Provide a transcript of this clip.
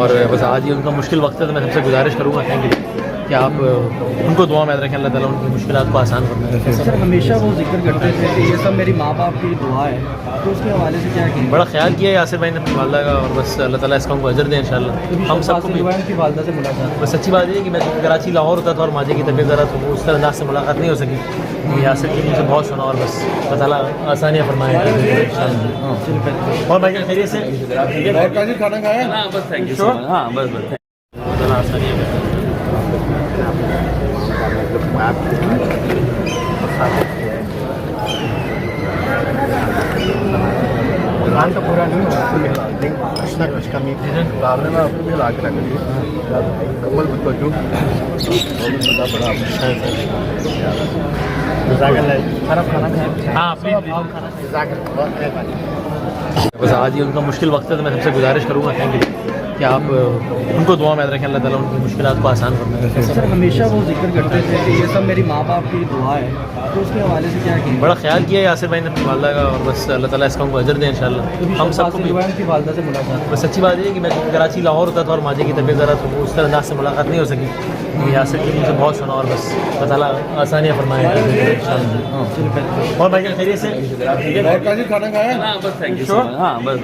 और बस आज ये उनका मुश्किल वक्त है, तो मैं सबसे गुजारिश करूँगा कि आप उनको दुआ में याद रखें, अल्लाह ताला उनकी मुश्किलात को आसान फरमाए। सर हमेशा वो जिक्र करते थे कि ये सब मेरी माँ बाप की दुआ है, तो उसके हवाले से क्या कहेंगे? बड़ा ख्याल किया यासिर भाई ने अपनी वालदा का, और बस अल्लाह ताला इसका उनको अजर दें इंशाल्लाह। हम सबको भी की वालदा से मुलाकात। बस सच्ची बात है कि मैं कराची लाहौर होता था और माजे की तबीयत ज़रा, तो वो उस तरह अंदाज से मुलाकात नहीं हो सकी। यासिर की मुझे बहुत सुना, और बस अल्लाह ताला आसानियाँ फरमाए इंशाल्लाह। और भाई जान खैरियत से खाना खाया? हाँ बस थैंक यू सो मच। हाँ बस ताला आसानियाँ दुकान तो पूरा नहीं हुआ, कुछ ना कुछ कमी डालने में आपको भी ला के रख दी कमल तो जो खाना खाया। हाँ बस आज ये उनका मुश्किल वक्त है, तो मैं सबसे गुजारिश करूँगा कि आप उनको दुआ में याद रखें, अल्लाह ताला उनकी मुश्किलात को आसान फरमाए। सर हमेशा वो जिक्र करते थे कि ये सब मेरी माँ बाप की दुआ है, तो उसके हवाले से क्या कहेंगे? बड़ा ख्याल किया यासिर भाई ने अपनी वालदा का, और बस अल्लाह ताला इसका उनको अजर दें इंशाल्लाह। हम सबको भी की वालदा से मुलाकात। बस सच्ची बात है कि मैं कराची लाहौर होता था और माजे की तबीयत ज़रा, तो वो उस तरह अंदाज से मुलाकात नहीं हो सकी। यासिर की मुझे बहुत सुना, और बस अल्लाह ताला आसानियाँ फरमाए इंशाल्लाह। और भाई जान खैरियत से खाना खाया? हाँ बस थैंक यू सो मच। हाँ बस